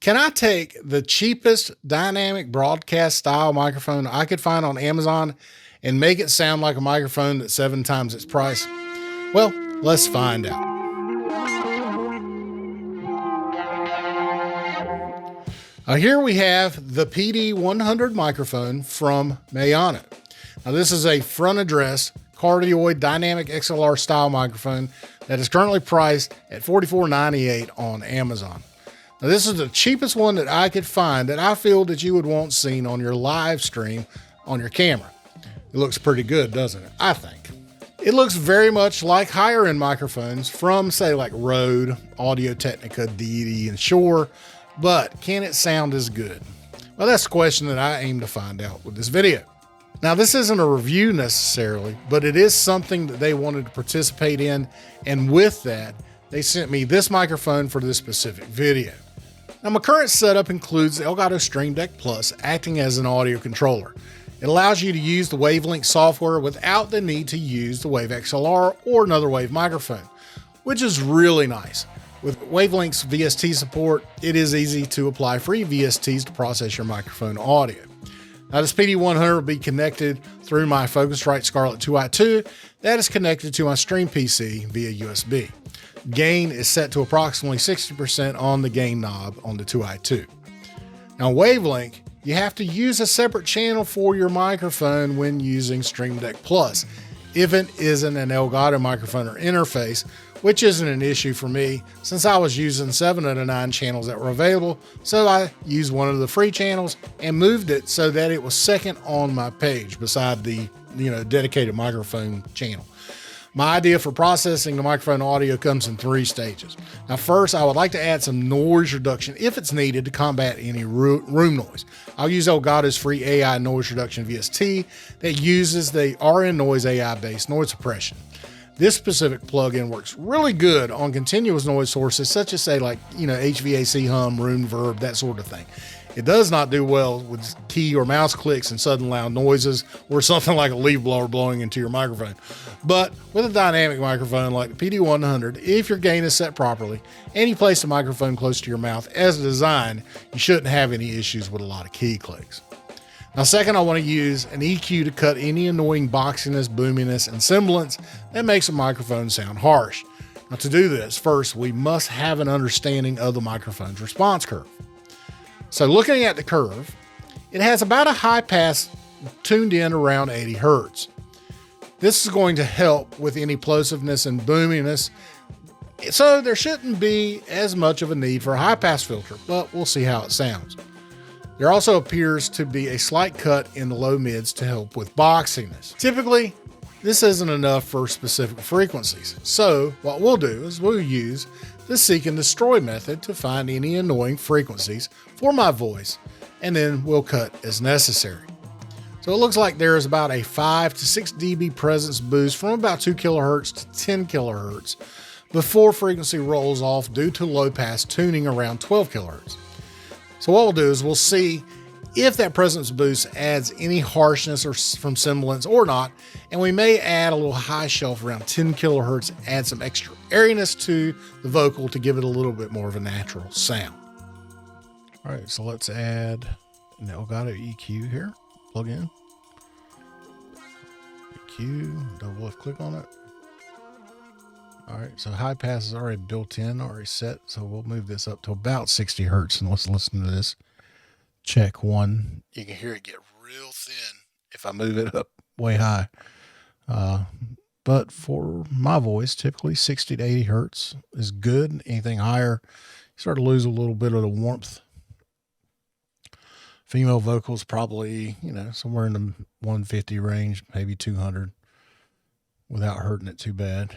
Can I take the cheapest dynamic broadcast style microphone I could find on Amazon and make it sound like a microphone that's 7 times its price? Well, let's find out. Here we have the PD 100 microphone from Maono. Now this is a front address cardioid dynamic XLR style microphone that is currently priced at $44.98 on Amazon. Now this is the cheapest one that I could find that I feel that you would want seen on your live stream on your camera. It looks pretty good, doesn't it? I think. It looks very much like higher end microphones from say like Rode, Audio-Technica, Deity, and Shure, but can it sound as good? Well, that's the question that I aim to find out with this video. Now, this isn't a review necessarily, but it is something that they wanted to participate in, and with that, they sent me this microphone for this specific video. Now, my current setup includes the Elgato Stream Deck Plus acting as an audio controller. It allows you to use the Wavelink software without the need to use the Wave XLR or another Wave microphone, which is really nice. With Wavelink's VST support, it is easy to apply free VSTs to process your microphone audio. Now this PD100 will be connected through my Focusrite Scarlett 2i2 that is connected to my Stream PC via USB. Gain is set to approximately 60% on the gain knob on the 2i2. Now Wavelink, you have to use a separate channel for your microphone when using Stream Deck Plus, if it isn't an Elgato microphone or interface, which isn't an issue for me since I was using 7 of the 9 channels that were available. So I used one of the free channels and moved it so that it was second on my page beside the dedicated microphone channel. My idea for processing the microphone audio comes in 3 stages. Now first, I would like to add some noise reduction if it's needed to combat any room noise. I'll use Elgato's free AI noise reduction VST that uses the RN Noise AI based noise suppression. This specific plugin works really good on continuous noise sources such as say like, HVAC hum, room verb, that sort of thing. It does not do well with key or mouse clicks and sudden loud noises or something like a leaf blower blowing into your microphone. But with a dynamic microphone like the PD100, if your gain is set properly and you place the microphone close to your mouth as designed, you shouldn't have any issues with a lot of key clicks. Now second, I want to use an EQ to cut any annoying boxiness, boominess, and sibilance that makes a microphone sound harsh. Now to do this, first we must have an understanding of the microphone's response curve. So looking at the curve, it has about a high pass tuned in around 80 Hertz. This is going to help with any plosiveness and boominess, so there shouldn't be as much of a need for a high pass filter, but we'll see how it sounds. There also appears to be a slight cut in the low mids to help with boxiness. Typically, this isn't enough for specific frequencies. So what we'll do is we'll use the seek and destroy method to find any annoying frequencies for my voice, and then we'll cut as necessary. So it looks like there is about a 5 to 6 dB presence boost from about 2 kHz to 10 kHz before frequency rolls off due to low pass tuning around 12 kHz. So what we'll do is we'll see if that presence boost adds any harshness or from sibilance or not, and we may add a little high shelf around 10 kHz, add some extra airiness to the vocal to give it a little bit more of a natural sound. All right, so let's add an Elgato EQ here. Plug in. EQ, double left click on it. All right, so high pass is already built in, already set. So we'll move this up to about 60 Hertz and let's listen to this. Check 1. You can hear it get real thin if I move it up way high. But for my voice, typically 60 to 80 Hertz is good. Anything higher, you start to lose a little bit of the warmth. Female vocals probably, somewhere in the 150 range, maybe 200 without hurting it too bad.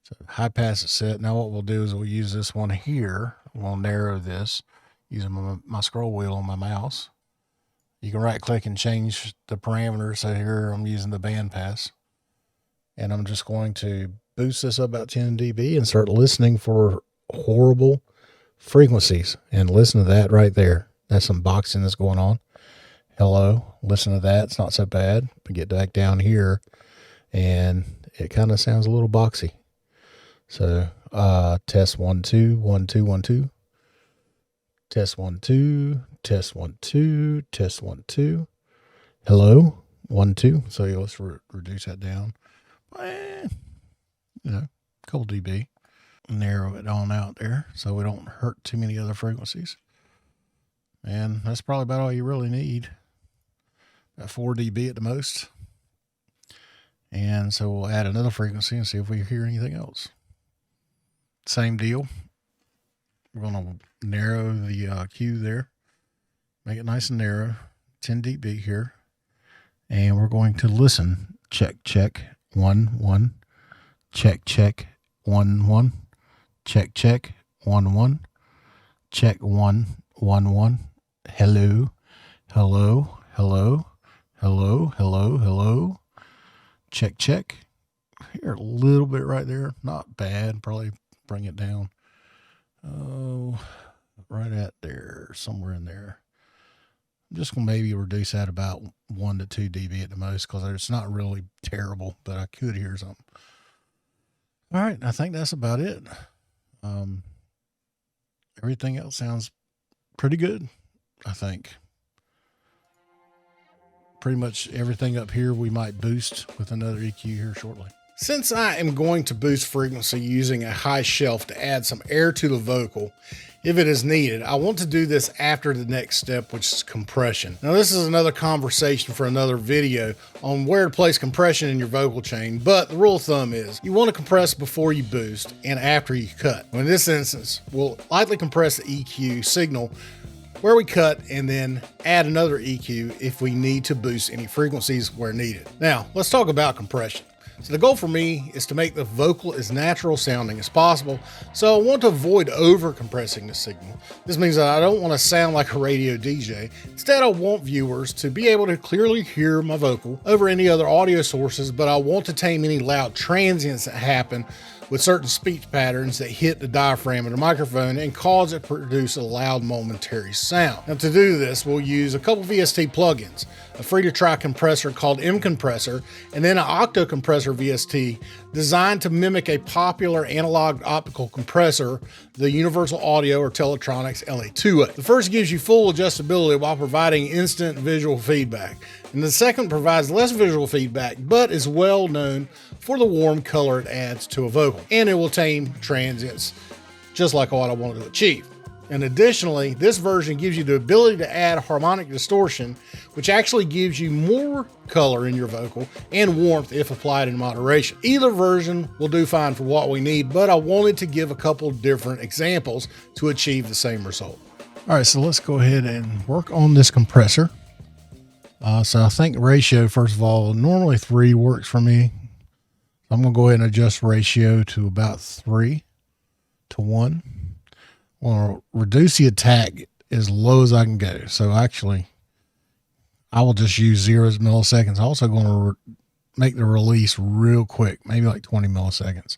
So high pass is set. Now what we'll do is we'll use this one here. We'll narrow this using my scroll wheel on my mouse. You can right click and change the parameters. So here I'm using the band pass. And I'm just going to boost this up about 10 dB and start listening for horrible frequencies. And listen to that right there. That's some boxing that's going on. Hello, listen to that. It's not so bad. But get back down here and it kind of sounds a little boxy. So test 1 2 1 2 1 2. Test 1, 2, test 1, 2, test 1, 2. Hello, 1, 2. So let's reduce that down. You know, a couple dB. Narrow it on out there so we don't hurt too many other frequencies. And that's probably about all you really need. About 4 dB at the most. And so we'll add another frequency and see if we hear anything else. Same deal. We're going to narrow the Q there. Make it nice and narrow. 10 dB here. And we're going to listen. Check, check. 1, 1. Check, check. 1, 1. Check, check. 1, 1. Check, 1, 1, 1. Hello. Hello. Hello. Hello. Hello. Hello. Check, check. Here a little bit right there. Not bad. Probably bring it down. Oh, right at there. Somewhere in there. I'm just going to maybe reduce that about 1 to 2 dB at the most because it's not really terrible, but I could hear something. All right. I think that's about it. Everything else sounds pretty good, I think. Pretty much everything up here we might boost with another EQ here shortly. Since I am going to boost frequency using a high shelf to add some air to the vocal, if it is needed, I want to do this after the next step, which is compression. Now, this is another conversation for another video on where to place compression in your vocal chain, but the rule of thumb is you want to compress before you boost and after you cut. In this instance, we'll lightly compress the EQ signal where we cut and then add another EQ if we need to boost any frequencies where needed. Now, let's talk about compression. So the goal for me is to make the vocal as natural sounding as possible. So I want to avoid over compressing the signal. This means that I don't want to sound like a radio DJ. Instead, I want viewers to be able to clearly hear my vocal over any other audio sources, but I want to tame any loud transients that happen with certain speech patterns that hit the diaphragm of the microphone and cause it to produce a loud momentary sound. Now, to do this, we'll use a couple VST plugins, a free-to-try compressor called MCompressor, and then an octo-compressor VST designed to mimic a popular analog optical compressor, the Universal Audio or Teletronics LA2A. The first gives you full adjustability while providing instant visual feedback, and the second provides less visual feedback, but is well known for the warm color it adds to a vocal, and it will tame transients just like what I wanted to achieve. And additionally, this version gives you the ability to add harmonic distortion, which actually gives you more color in your vocal and warmth if applied in moderation. Either version will do fine for what we need, but I wanted to give a couple different examples to achieve the same result. All right, so let's go ahead and work on this compressor. So I think ratio, first of all, normally 3 works for me. I'm going to go ahead and adjust ratio to about 3 to 1. I want to reduce the attack as low as I can go. So actually, I will just use 0 milliseconds. I'm also going to make the release real quick, maybe like 20 milliseconds.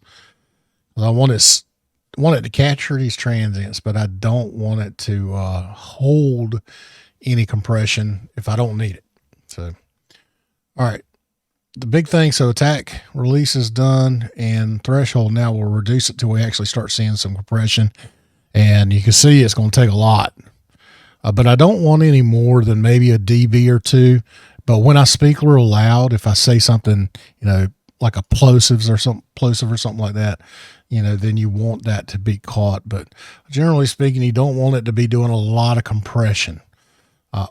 I want it to capture these transients, but I don't want it to hold any compression if I don't need it. So, all right. The big thing, so attack release is done, and threshold now we'll reduce it till we actually start seeing some compression. And you can see it's going to take a lot, but I don't want any more than maybe a dB or 2. But when I speak real loud, if I say something, like a plosive or something like that, then you want that to be caught. But generally speaking, you don't want it to be doing a lot of compression.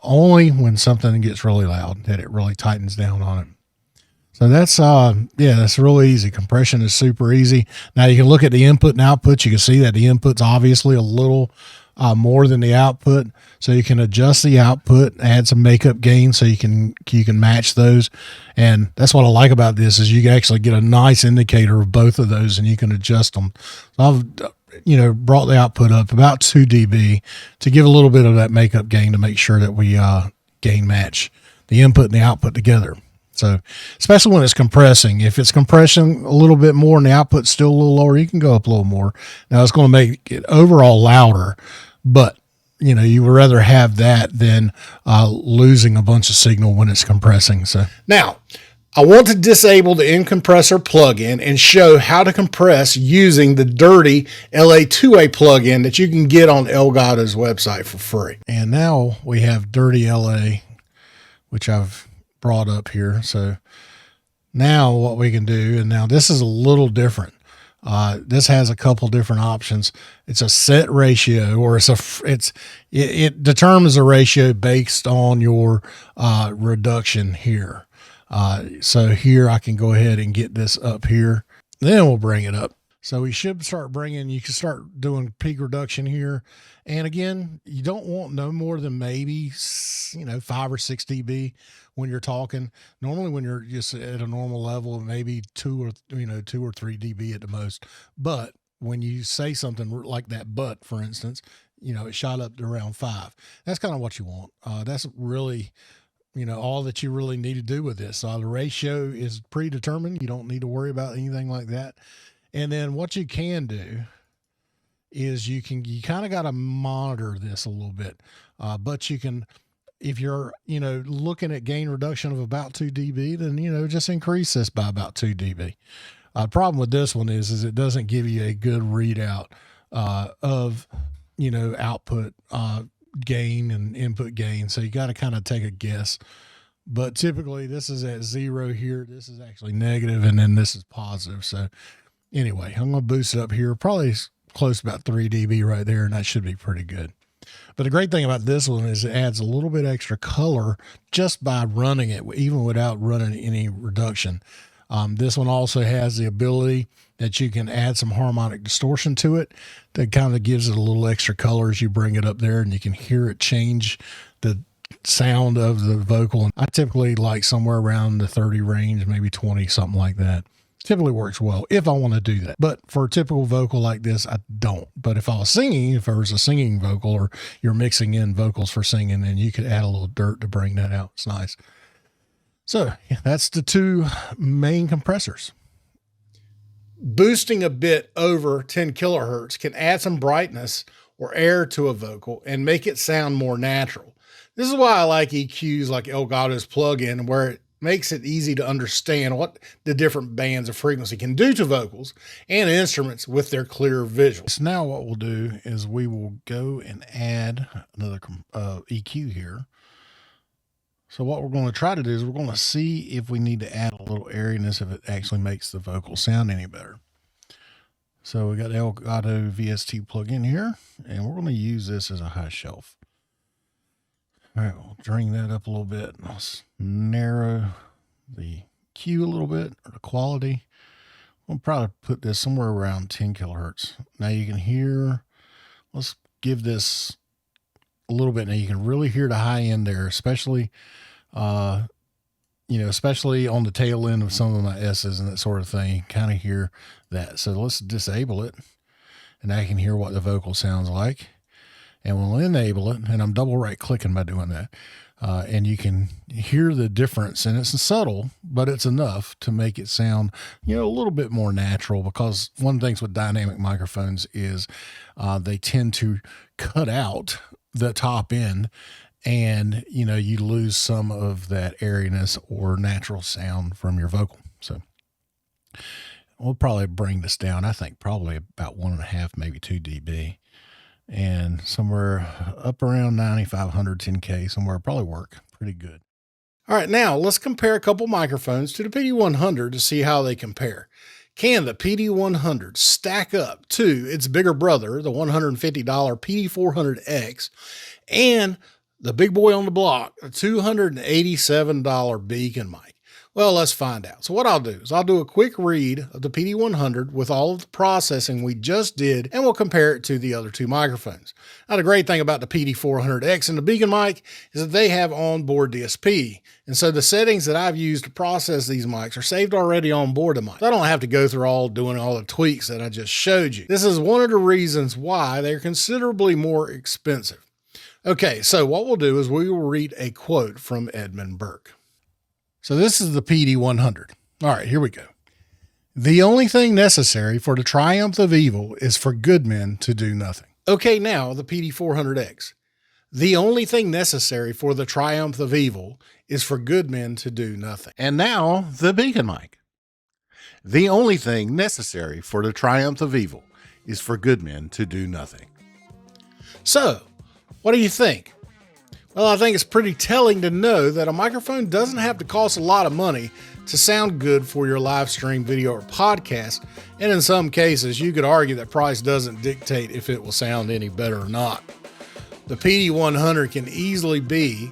Only when something gets really loud that it really tightens down on it. So that's, that's really easy. Compression is super easy. Now you can look at the input and output. You can see that the input's obviously a little more than the output. So you can adjust the output, add some makeup gain so you can match those. And that's what I like about this is you can actually get a nice indicator of both of those and you can adjust them. So I've, brought the output up about 2 dB to give a little bit of that makeup gain to make sure that we gain match the input and the output together. So especially when it's compressing, if it's compressing a little bit more and the output's still a little lower, you can go up a little more. Now it's going to make it overall louder, but you would rather have that than losing a bunch of signal when it's compressing. So now I want to disable the MCompressor plugin and show how to compress using the dirty LA2A plugin that you can get on Elgato's website for free. And now we have dirty LA, which I've brought up here. So now what we can do, and now this is a little different. This has a couple different options. It's a set ratio, or it determines a ratio based on your reduction here. So here I can go ahead and get this up here. Then we'll bring it up. So we should start bringing, you can start doing peak reduction here. And again, you don't want no more than maybe, 5 or 6 dB when you're talking. Normally when you're just at a normal level, maybe 2 or 3 dB at the most. But when you say something like that, but for instance, it shot up to around 5. That's kind of what you want. That's really, all that you really need to do with this. The ratio is predetermined. You don't need to worry about anything like that. And then what you can do is you kind of got to monitor this a little bit. But you can, if you're, looking at gain reduction of about 2 dB, then, just increase this by about 2 dB. The problem with this one is it doesn't give you a good readout of, output gain and input gain. So you got to kind of take a guess. But typically this is at 0 here. This is actually negative, and then this is positive. So anyway, I'm going to boost it up here. Probably close to about 3 dB right there, and that should be pretty good. But the great thing about this one is it adds a little bit extra color just by running it, even without running any reduction. This one also has the ability that you can add some harmonic distortion to it that kind of gives it a little extra color as you bring it up there, and you can hear it change the sound of the vocal. I typically like somewhere around the 30 range, maybe 20, something like that. Typically works well if I want to do that. But for a typical vocal like this, I don't. But if I was singing, if there was a singing vocal, or you're mixing in vocals for singing, then you could add a little dirt to bring that out. It's nice. So yeah, that's the 2 main compressors. Boosting a bit over 10 kilohertz can add some brightness or air to a vocal and make it sound more natural. This is why I like EQs like Elgato's plugin, where it makes it easy to understand what the different bands of frequency can do to vocals and instruments with their clear visuals. So now what we'll do is we will go and add another EQ here. So what we're going to try to do is we're going to see if we need to add a little airiness, if it actually makes the vocal sound any better. So we got the Elgato VST plugin here, and we're going to use this as a high shelf. All right, we'll bring that up a little bit. Let's narrow the Q a little bit, or the quality. We'll probably put this somewhere around 10 kilohertz. Now you can hear, let's give this a little bit. Now you can really hear the high end there, especially, especially on the tail end of some of my S's and that sort of thing. Kind of hear that. So let's disable it, and now you can hear what the vocal sounds like. And we'll enable it, and I'm double right clicking by doing that. And you can hear the difference, and it's subtle, but it's enough to make it sound, a little bit more natural, because one of the things with dynamic microphones is they tend to cut out the top end, and, you lose some of that airiness or natural sound from your vocal. So we'll probably bring this down. I think probably about 1.5, maybe 2 dB. And somewhere up around 9,500, 10K, somewhere probably work pretty good. All right, now let's compare a couple microphones to the PD100 to see how they compare. Can the PD100 stack up to its bigger brother, the $150 PD400X, and the big boy on the block, the $287 Beacon mic? Well, let's find out. So what I'll do is I'll do a quick read of the PD100 with all of the processing we just did, and we'll compare it to the other 2 microphones. Now, the great thing about the PD400X and the Beacon mic is that they have onboard DSP. And so the settings that I've used to process these mics are saved already on board the mic. So I don't have to go through doing all the tweaks that I just showed you. This is one of the reasons why they're considerably more expensive. Okay, so what we'll do is we will read a quote from Edmund Burke. So this is the PD100. All right, here we go. The only thing necessary for the triumph of evil is for good men to do nothing. Okay, now the PD400X. The only thing necessary for the triumph of evil is for good men to do nothing. And now, the beacon mic. The only thing necessary for the triumph of evil is for good men to do nothing. So, what do you think? Well, I think it's pretty telling to know that a microphone doesn't have to cost a lot of money to sound good for your live stream video or podcast, and in some cases, you could argue that price doesn't dictate if it will sound any better or not. The PD100 can easily be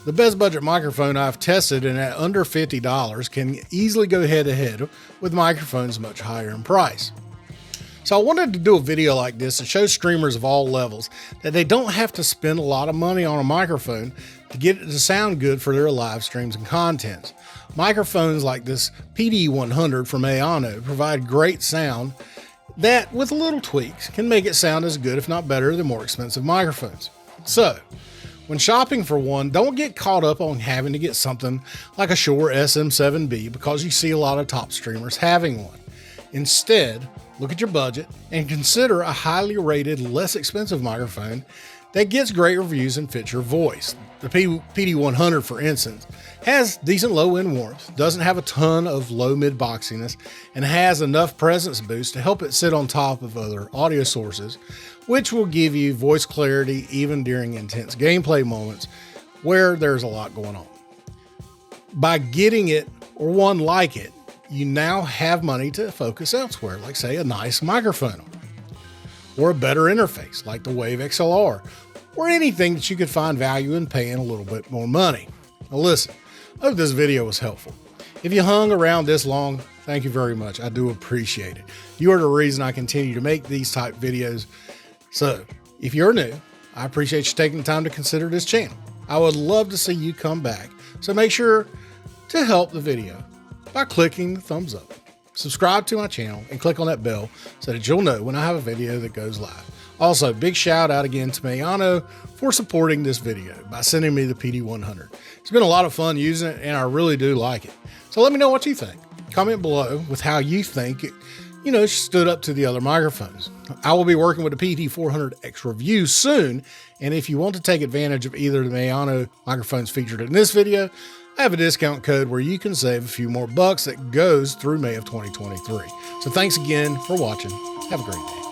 the best budget microphone I've tested, and at under $50 can easily go head to head with microphones much higher in price. So I wanted to do a video like this to show streamers of all levels that they don't have to spend a lot of money on a microphone to get it to sound good for their live streams and contents. Microphones like this PD100 from Maono provide great sound that, with little tweaks, can make it sound as good if not better than more expensive microphones. So, when shopping for one, don't get caught up on having to get something like a Shure SM7B because you see a lot of top streamers having one. Instead, look at your budget and consider a highly rated, less expensive microphone that gets great reviews and fits your voice. The PD100, for instance, has decent low-end warmth, doesn't have a ton of low-mid boxiness, and has enough presence boost to help it sit on top of other audio sources, which will give you voice clarity even during intense gameplay moments where there's a lot going on. By getting it, or one like it, you now have money to focus elsewhere, like say a nice microphone, or a better interface like the Wave XLR, or anything that you could find value in paying a little bit more money. Now listen, I hope this video was helpful. If you hung around this long, thank you very much. I do appreciate it. You are the reason I continue to make these type videos. So if you're new, I appreciate you taking the time to consider this channel. I would love to see you come back. So make sure to help the video by clicking the thumbs up. Subscribe to my channel and click on that bell so that you'll know when I have a video that goes live. Also, big shout out again to Maono for supporting this video by sending me the PD100. It's been a lot of fun using it and I really do like it. So let me know what you think. Comment below with how you think it, stood up to the other microphones. I will be working with the PD400X review soon. And if you want to take advantage of either of the Maono microphones featured in this video, I have a discount code where you can save a few more bucks that goes through May of 2023. So thanks again for watching. Have a great day.